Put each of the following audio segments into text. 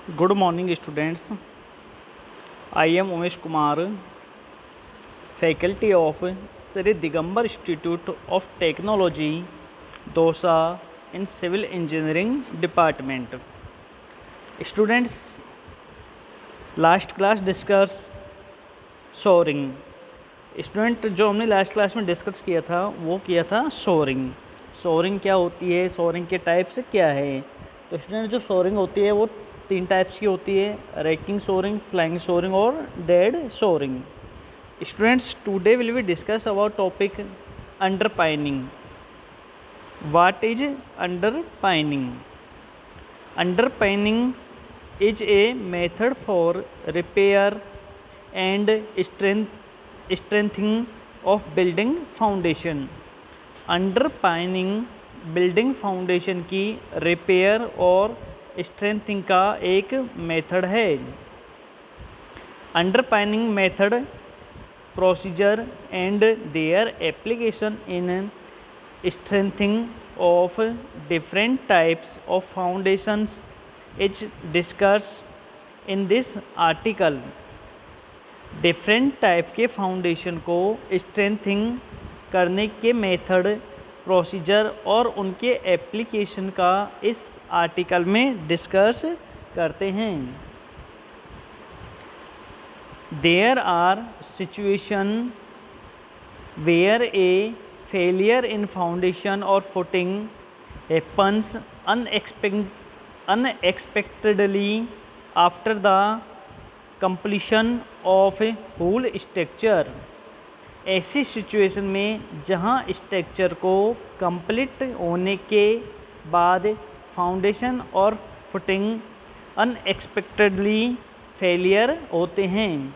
Good morning, students. I am Umesh Kumar, faculty of Sri Digambar Institute of Technology, Dosa, in Civil Engineering Department. Students, last class discuss shoring. Student जो हमने last class में discuss किया था वो किया था shoring. Shoring क्या होती है, शोरिंग के टाइप्स क्या है. तो स्टूडेंट जो शोरिंग होती है वो 3 टाइप्स की होती है: रैकिंग शोरिंग, फ्लाइंग शोरिंग और dead shoring. Students, today will be discuss about topic underpinning. What is underpinning? Underpinning is a method for repair and strengthening of building foundation. Underpinning building foundation की repair और strengthening का एक method है. Underpinning method, procedure and their application in strengthening of different types of foundations is discuss in this article. Different type के foundation को strengthening करने के method, procedure और उनके एप्लीकेशन का इस आर्टिकल में डिस्कस करते हैं. There are situation where a failure in foundation और footing happens unexpectedly after the completion of a whole structure. ऐसी सिचुएशन में जहां स्ट्रक्चर को कंप्लीट होने के बाद फाउंडेशन और फुटिंग अनएक्सपेक्टेडली फेलियर होते हैं.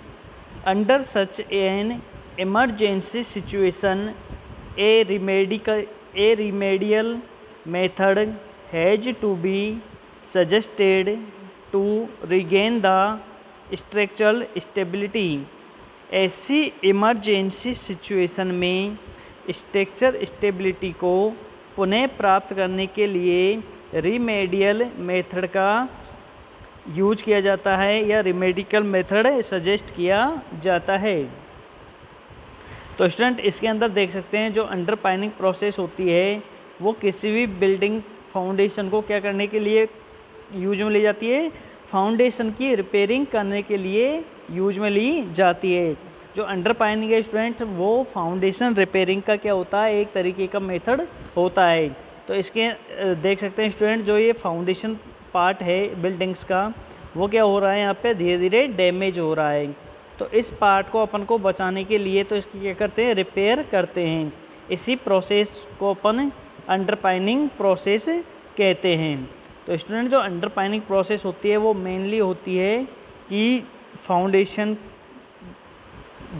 Under such an emergency situation a remedial method has to be suggested to regain the structural stability. ऐसी इमरजेंसी सिचुएशन में स्ट्रक्चर स्टेबिलिटी को पुनः प्राप्त करने के लिए रिमेडियल मेथड का यूज किया जाता है या रिमेडिकल मेथड सजेस्ट किया जाता है. तो स्टूडेंट, इसके अंदर देख सकते हैं जो अंडरपाइनिंग प्रोसेस होती है वो किसी भी बिल्डिंग फाउंडेशन को क्या करने के लिए यूज में ली जाती है, फाउंडेशन की रिपेयरिंग करने के लिए यूज में ली जाती है. जो अंडरपाइनिंग है स्टूडेंट वो फाउंडेशन रिपेयरिंग का क्या होता है, एक तरीके का मेथड होता है. तो इसके देख सकते हैं स्टूडेंट जो ये फाउंडेशन पार्ट है बिल्डिंग्स का वो क्या हो रहा है, यहाँ पे धीरे धीरे डैमेज हो रहा है. तो इस पार्ट को अपन को बचाने के लिए तो इसकी क्या करते हैं, रिपेयर करते हैं. इसी प्रोसेस को अपन अंडरपाइनिंग प्रोसेस कहते हैं. तो स्टूडेंट जो अंडरपाइनिंग प्रोसेस होती है वो मेनली होती है कि फाउंडेशन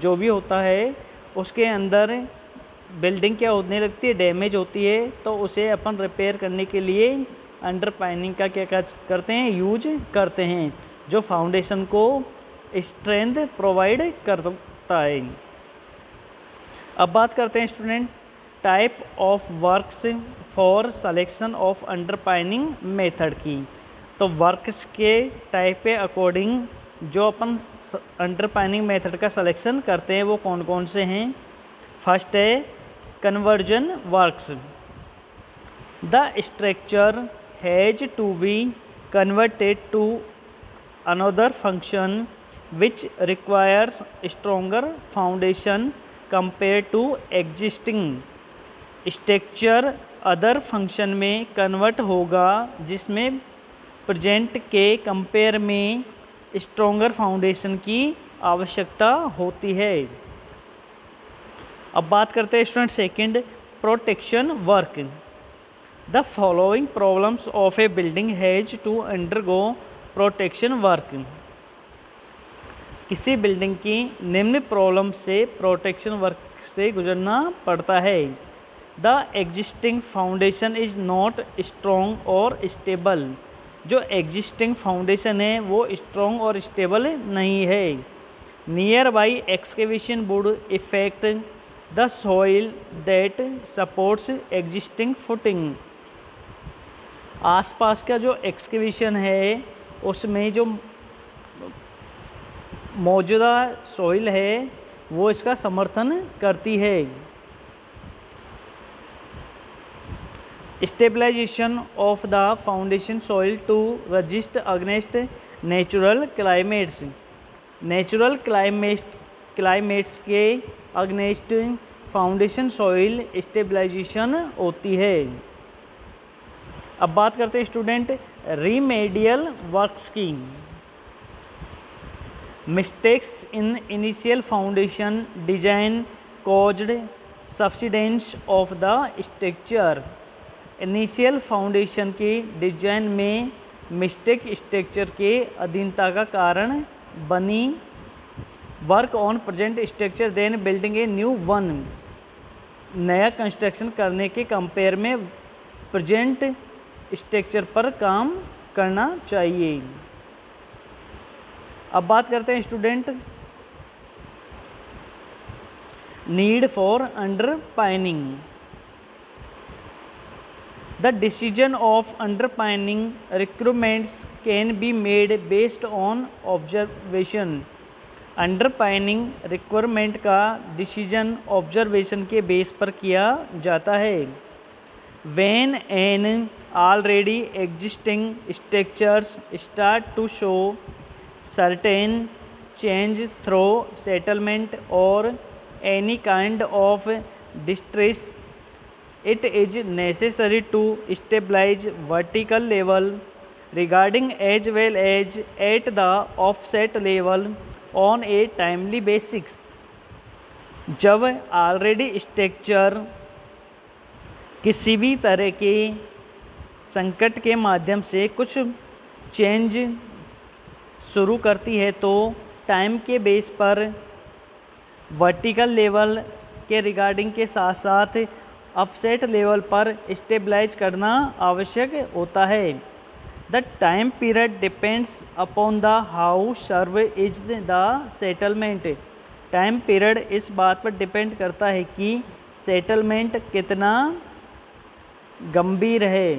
जो भी होता है उसके अंदर बिल्डिंग क्या होने लगती है, डैमेज होती है. तो उसे अपन रिपेयर करने के लिए अंडरपाइनिंग का क्या करते हैं, यूज करते हैं, जो फाउंडेशन को स्ट्रेंथ प्रोवाइड करता है. अब बात करते हैं student type of works for selection of underpinning method की. तो वर्क्स के टाइप के अकॉर्डिंग जो अपन अंडरपाइनिंग मेथड का सिलेक्शन करते हैं वो कौन कौन से हैं. फर्स्ट है conversion works. The structure has to be converted to another function which requires stronger foundation compare to existing. Structure other function में कन्वर्ट होगा जिसमें प्रेजेंट के कंपेयर में स्ट्रोंगर फाउंडेशन की आवश्यकता होती है. अब बात करते हैं student second protection work. The following problems of a building has to undergo protection work. किसी बिल्डिंग की निम्न प्रॉब्लम से प्रोटेक्शन वर्क से गुजरना पड़ता है. The existing foundation is not strong और स्टेबल. जो एग्जिस्टिंग फाउंडेशन है वो स्ट्रॉन्ग और स्टेबल नहीं है. Near by excavation would effect the soil that supports existing footing. आसपास का जो एक्सकेवेशन है उसमें जो मौजूदा सॉइल है वो इसका समर्थन करती है। Stabilization of the foundation soil to resist against natural climates. Natural climates के अगेंस्ट फाउंडेशन सॉइल स्टेबलाइजेशन होती है। अब बात करते हैं स्टूडेंट रीमेडियल वर्क्स की। Mistakes in initial foundation design caused subsidence of the structure. Initial foundation के design में मिस्टेक स्ट्रक्चर के अधीनता का कारण बनी। Work on present structure then building a new one. नया कंस्ट्रक्शन करने के कंपेयर में प्रेजेंट स्ट्रक्चर पर काम करना चाहिए। अब बात करते हैं student need for underpinning. The decision of underpinning requirements can be made based on observation. Underpinning requirement का डिसीजन ऑब्जर्वेशन के बेस पर किया जाता है। When an already existing structures start to show certain change through settlement or any kind of distress, it is necessary to stabilize vertical level regarding as well as at the offset level on a timely basis। जब already structure किसी भी तरह के संकट के माध्यम से कुछ चेंज शुरू करती है तो टाइम के बेस पर वर्टिकल लेवल के रिगार्डिंग के साथ साथ ऑफसेट लेवल पर स्टेबलाइज करना आवश्यक होता है। The time period depends upon the how severe is the settlement. Time period इस बात पर डिपेंड करता है कि सेटलमेंट कितना गंभीर है।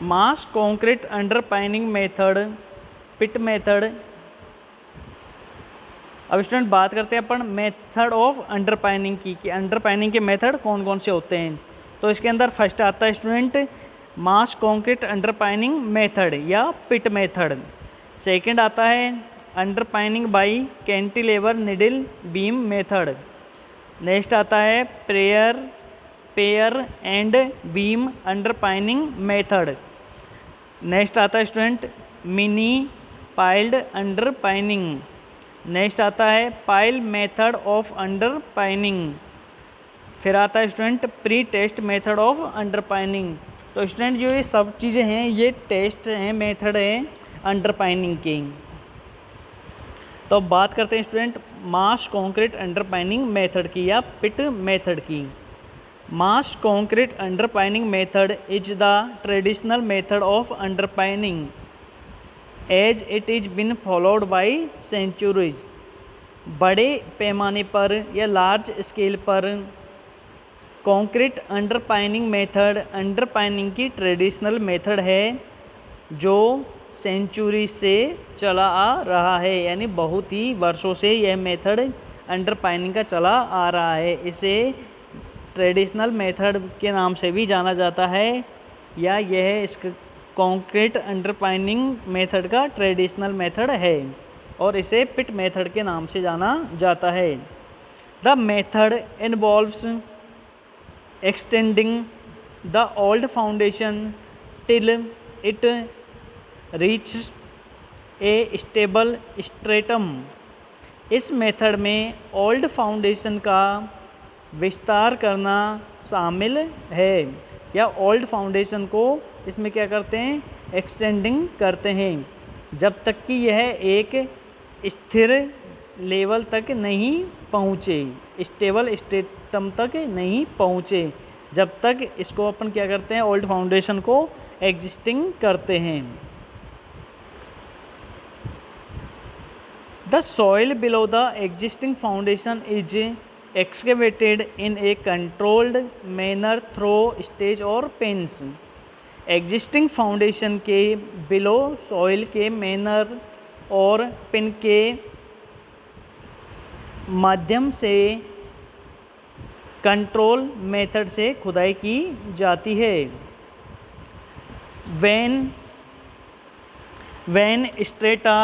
मास कॉन्क्रीट अंडरपाइनिंग मेथड, पिट मेथड। अब स्टूडेंट बात करते हैं अपन मेथड ऑफ अंडरपाइनिंग की कि अंडरपाइनिंग के मेथड कौन कौन से होते हैं। तो इसके अंदर फर्स्ट आता है student mass concrete underpinning method या पिट मेथड। सेकंड आता है underpinning by cantilever needle beam method. Next आता है pier and beam underpinning method. Next आता है student mini piled underpinning. Next आता है पाइल मेथड ऑफ अंडरपाइनिंग। फिर आता है student pre test method of underpinning. तो स्टूडेंट जो ये सब चीज़ें हैं ये टेस्ट हैं, मेथड हैं अंडरपाइनिंग के। तो अब बात करते हैं student mass concrete underpinning method की या पिट मेथड की। Mass concrete underpinning method is the traditional method of underpinning as it is been followed by centuries। बड़े पैमाने पर या लार्ज स्केल पर कंक्रीट अंडरपाइनिंग मेथड अंडरपाइनिंग की ट्रेडिशनल मेथड है जो सेंचुरी से चला आ रहा है, यानी बहुत ही वर्षों से यह मेथड अंडरपाइनिंग का चला आ रहा है। इसे ट्रेडिशनल मेथड के नाम से भी जाना जाता है या यह इस कंक्रीट अंडरपाइनिंग मेथड का ट्रेडिशनल मेथड है और इसे पिट मेथड के नाम से जाना जाता है। The method involves extending the old foundation till it reach a stable stratum. इस मेथड में ओल्ड फाउंडेशन का विस्तार करना शामिल है या ओल्ड फाउंडेशन को इसमें क्या करते हैं एक्सटेंडिंग करते हैं जब तक कि यह एक स्थिर लेवल तक नहीं पहुँचे, स्टेबल स्टेटम तक नहीं पहुँचे, जब तक इसको अपन क्या करते हैं ओल्ड फाउंडेशन को एग्जिस्टिंग करते हैं। The soil below the existing foundation is excavated in a controlled manner through stage और pins। एग्जिस्टिंग फाउंडेशन के बिलो सॉइल के मैनर और पिन के माध्यम से कंट्रोल मेथड से खुदाई की जाती है। when strata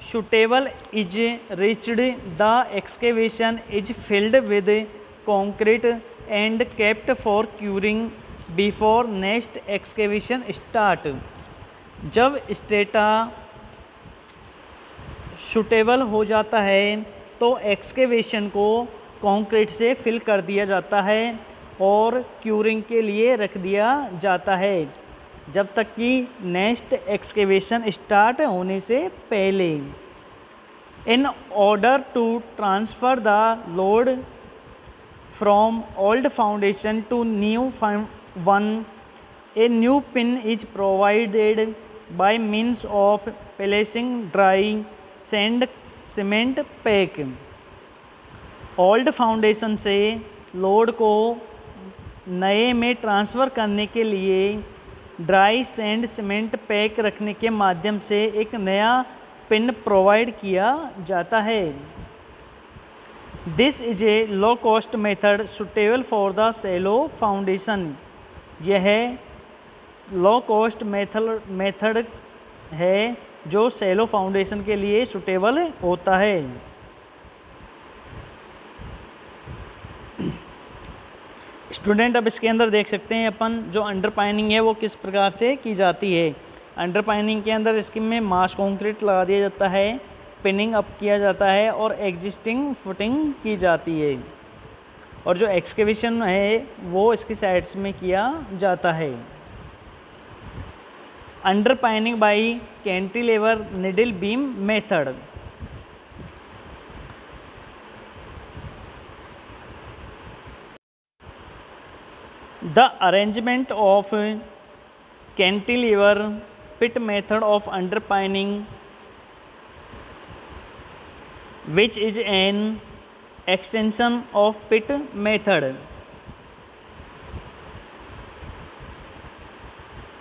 suitable is reached, the excavation is filled with concrete and kept for curing before next excavation start। जब स्ट्रेटा सुटेबल हो जाता है तो एक्सकेवेशन को कंक्रीट से फिल कर दिया जाता है और क्यूरिंग के लिए रख दिया जाता है जब तक कि नेक्स्ट एक्सकेवेशन स्टार्ट होने से पहले। In order to transfer the load from old foundation to new one, a new pin is provided by means of placing dry sand cement pack। Old foundation से लोड को नए में transfer करने के लिए ड्राई सैंड सीमेंट पैक रखने के माध्यम से एक नया पिन प्रोवाइड किया जाता है। This is a low cost method suitable for the shallow foundation. यह लो कॉस्ट मेथड है जो सेलो फाउंडेशन के लिए सुटेबल होता है। स्टूडेंट अब इसके अंदर देख सकते हैं अपन जो अंडरपाइनिंग है वो किस प्रकार से की जाती है। अंडरपाइनिंग के अंदर इसके में मास कंक्रीट लगा दिया जाता है, पिनिंग अप किया जाता है और एग्जिस्टिंग फुटिंग की जाती है और जो एक्सकेवेशन है वो इसकी साइड्स में किया जाता है। Underpinning by cantilever needle beam method. The arrangement of cantilever pit method of underpinning, which is an extension of pit method।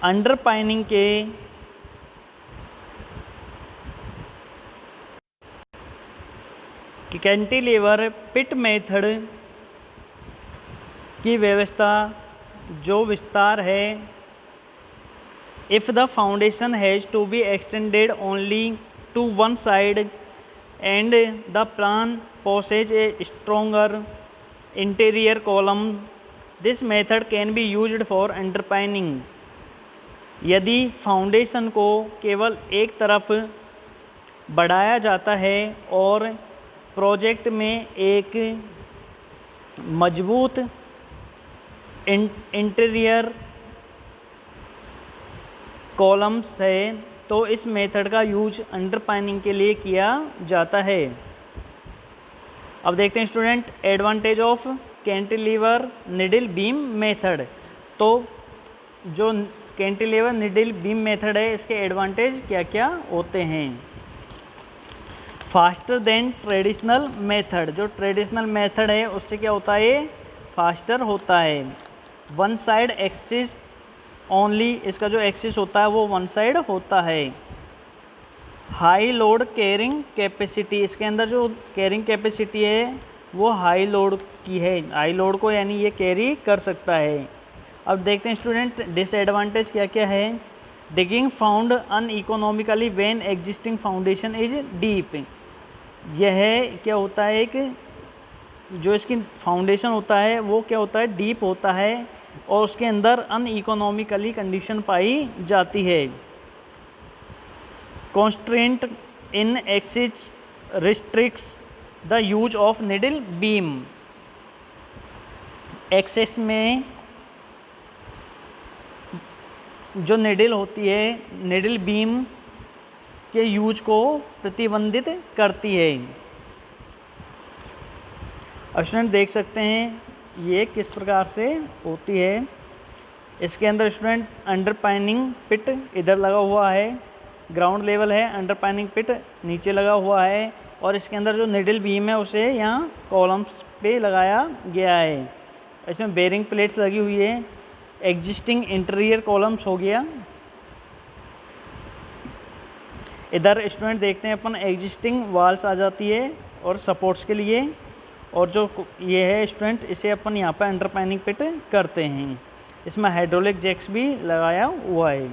Underpinning के कैंटिलीवर पिट मेथड की व्यवस्था जो विस्तार है, if the foundation has to be extended only to one side and the plan poses a stronger interior column, this method can be used for underpinning. यदि foundation को केवल एक तरफ बढ़ाया जाता है और प्रोजेक्ट में एक मजबूत इंटीरियर कॉलम्स है तो इस मेथड का यूज अंडरपाइनिंग के लिए किया जाता है। अब देखते हैं student advantage of cantilever needle beam method. तो जो कैंटिलीवर निडल बीम मेथड है इसके एडवांटेज क्या क्या होते हैं। Faster than traditional method. जो ट्रेडिशनल मेथड है उससे क्या होता है, फास्टर होता है। वन साइड एक्सिस ओनली, इसका जो एक्सिस होता है वो वन साइड होता है। हाई लोड कैरिंग कैपेसिटी, इसके अंदर जो कैरिंग कैपेसिटी है वो हाई लोड की है, हाई लोड को यानी ये कैरी कर सकता है। अब देखते हैं स्टूडेंट डिसएडवांटेज क्या क्या है। Digging found uneconomically when existing foundation is deep. यह क्या होता है कि जो इसकी फाउंडेशन होता है वो क्या होता है, डीप होता है और उसके अंदर अनइकोनॉमिकली कंडीशन पाई जाती है। Constraint in access restricts the use of needle beam. Access में जो निडल होती है, निडल बीम के यूज को प्रतिबंधित करती है। स्टूडेंट देख सकते हैं ये किस प्रकार से होती है। इसके अंदर स्टूडेंट अंडरपाइनिंग पिट इधर लगा हुआ है, ग्राउंड लेवल है, अंडरपाइनिंग पिट नीचे लगा हुआ है और इसके अंदर जो निडल बीम है उसे यहाँ कॉलम्स पे लगाया गया है। इसमें बेरिंग प्लेट्स लगी हुई है। एग्जिस्टिंग इंटीरियर कॉलम्स हो गया। इधर स्टूडेंट देखते हैं अपन एग्जिस्टिंग वाल्स आ जाती है और सपोर्ट्स के लिए, और जो ये है स्टूडेंट इसे अपन यहाँ पर अंडरपाइनिंग पिट करते हैं। इसमें हाइड्रोलिक जैक्स भी लगाया हुआ है।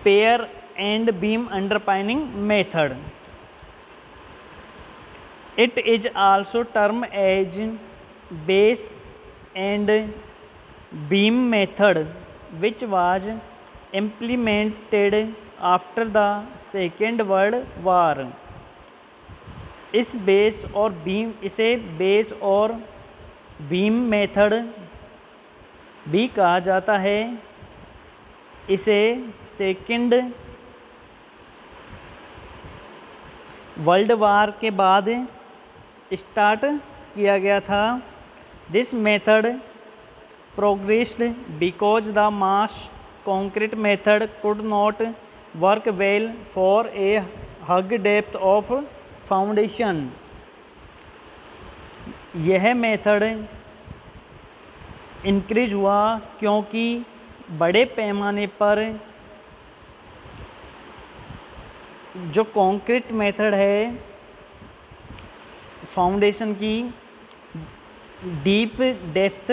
Pier and beam underpinning method, it is also term as base and beam method which was implemented after the Second World War। इसे बेस और बीम मेथड भी कहा जाता है। इसे सेकेंड वर्ल्ड वार के बाद स्टार्ट किया गया था। This method progressed because the mass concrete method could not work well for a hug depth of foundation। यह मेथड इंक्रीज हुआ क्योंकि बड़े पैमाने पर जो कंक्रीट मेथड है फाउंडेशन की डीप डेप्थ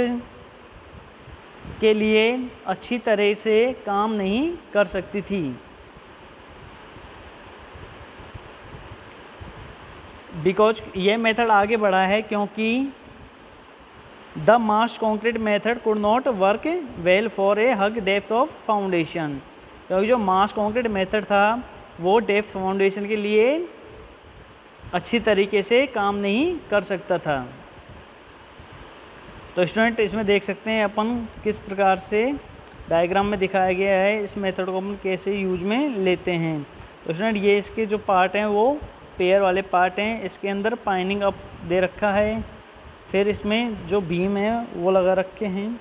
के लिए अच्छी तरह से काम नहीं कर सकती थी। बिकॉज ये मेथड आगे बढ़ा है क्योंकि the mass concrete method could not work well for a hug depth of foundation, क्योंकि जो मास कंक्रीट मेथड था वो डेप्थ फाउंडेशन के लिए अच्छी तरीके से काम नहीं कर सकता था। तो स्टूडेंट इसमें देख सकते हैं अपन किस प्रकार से डायग्राम में दिखाया गया है इस मेथड को अपन कैसे यूज में लेते हैं। तो स्टूडेंट ये इसके जो पार्ट हैं वो पेयर वाले पार्ट हैं। इसके अंदर पाइनिंग अप दे रखा है, फिर इसमें जो बीम है वो लगा रखे हैं।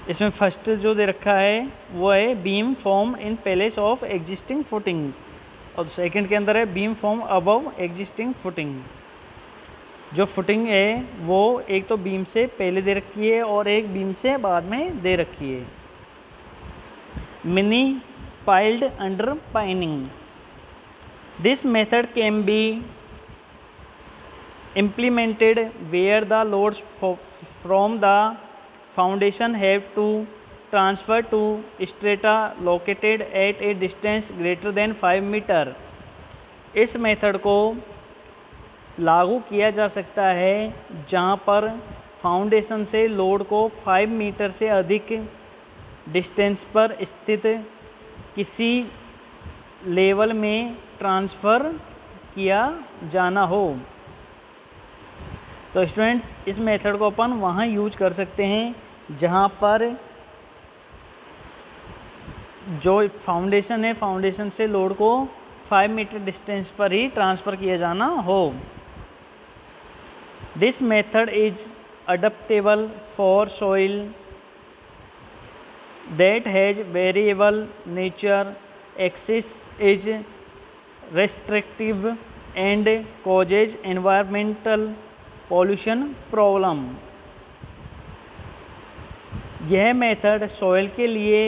इसमें फर्स्ट जो दे रखा है वो है beam form in place of existing footing, और सेकंड के अंदर है beam form above existing footing. जो फुटिंग है वो एक तो बीम से पहले दे रखी है और एक बीम से बाद में दे रखी है। Mini piled under pining, this method can B implemented where the loads from the foundation have to transfer to strata located at a distance greater than 5 metre. इस मेथड को लागू किया जा सकता है जहाँ पर फाउंडेशन से लोड को 5 मीटर से अधिक डिस्टेंस पर स्थित किसी लेवल में ट्रांसफ़र किया जाना हो। तो स्टूडेंट्स इस मेथड को अपन वहाँ यूज कर सकते हैं जहाँ पर जो फाउंडेशन है फाउंडेशन से लोड को 5 मीटर डिस्टेंस पर ही ट्रांसफ़र किया जाना हो। This method is adaptable for soil that has variable nature, access is restrictive and causes environmental pollution problem. यह मेथड सॉइल के लिए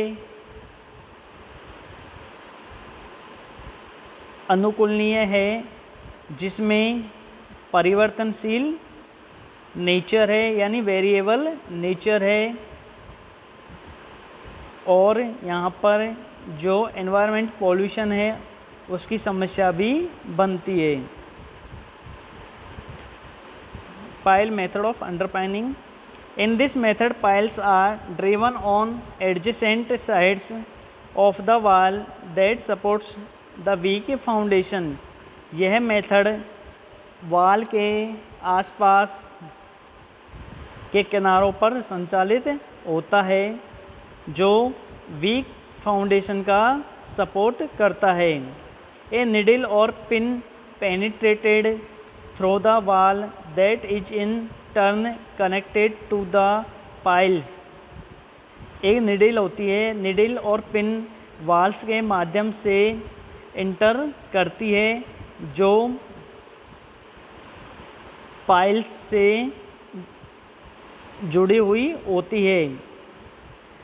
अनुकूलनीय है जिसमें परिवर्तनशील नेचर है यानी वेरिएबल नेचर है, और यहाँ पर जो एनवायरनमेंट पॉल्यूशन है उसकी समस्या भी बनती है। Pile method of underpinning. In this method, piles are driven on adjacent sides of the wall that supports the weak foundation। यह मेथड वॉल के आसपास के किनारों पर संचालित होता है जो वीक फाउंडेशन का सपोर्ट करता है। ए निडल और pin penetrated through the wall that is in turn connected to the piles। एक निडल होती है, निडल और पिन वाल्स के माध्यम से इंटर करती है जो पाइल्स से जुड़ी हुई होती है।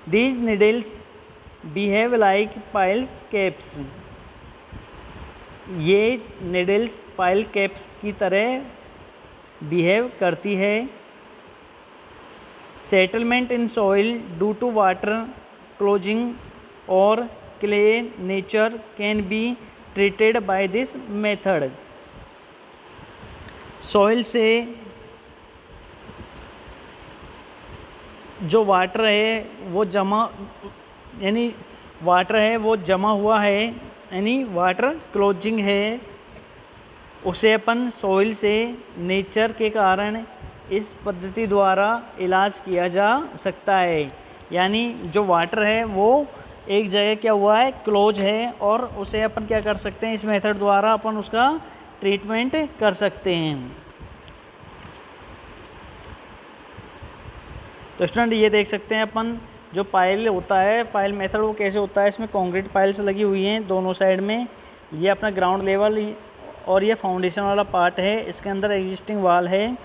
These needles behave like piles caps। ये needles pile caps की तरह बिहेव करती है। Settlement in soil due to water closing और clay nature can be treated by this method. Soil से जो वाटर है वो जमा हुआ है, यानी वाटर क्लोजिंग है, उसे अपन सॉइल से नेचर के कारण इस पद्धति द्वारा इलाज किया जा सकता है। यानी जो वाटर है वो एक जगह क्या हुआ है, क्लोज है, और उसे अपन क्या कर सकते हैं, इस मेथड द्वारा अपन उसका ट्रीटमेंट कर सकते हैं। तो स्टूडेंट ये देख सकते हैं अपन जो पाइल होता है, पाइल मेथड वो कैसे होता है। इसमें कंक्रीट पाइल्स लगी हुई हैं दोनों साइड में। ये अपना ग्राउंड लेवल और ये फाउंडेशन वाला पार्ट है। इसके अंदर एग्जिस्टिंग वाल है,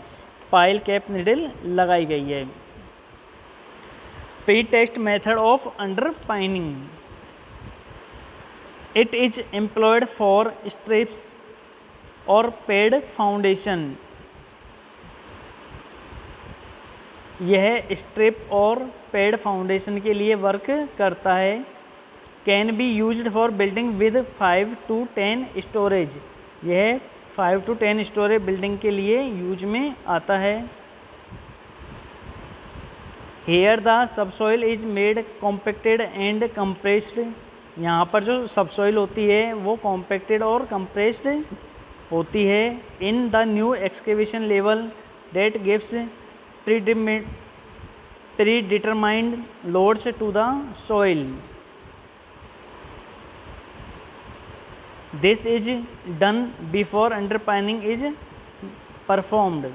पाइल कैप निडल लगाई गई है। Pre test method of underpinning. It is employed for strips और पेड फाउंडेशन। यह स्ट्रिप और पेड फाउंडेशन के लिए वर्क करता है। Can be used for building with 5 to 10 storeys. यह 5 to 10 स्टोरेज बिल्डिंग के लिए यूज में आता है। Here the subsoil is made compacted and compressed. यहाँ पर जो सबसॉइल होती है वो कॉम्पैक्टेड और कंप्रेस्ड होती है। In the new excavation level that gives predetermined loads to the soil. This is done before underpinning is performed.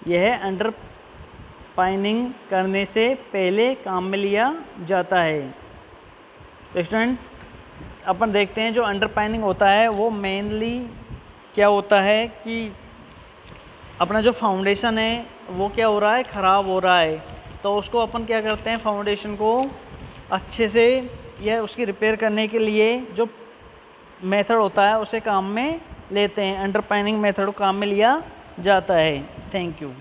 यह अंडरपाइनिंग करने से पहले काम में लिया जाता है। तो स्टूडेंट अपन देखते हैं जो अंडरपाइनिंग होता है वो मेनली क्या होता है कि अपना जो फाउंडेशन है वो क्या हो रहा है, ख़राब हो रहा है। तो उसको अपन क्या करते हैं, फाउंडेशन को अच्छे से या उसकी रिपेयर करने के लिए जो मेथड होता है उसे काम में लेते हैं। अंडरपाइनिंग मेथड को काम में लिया जाता है। Thank you.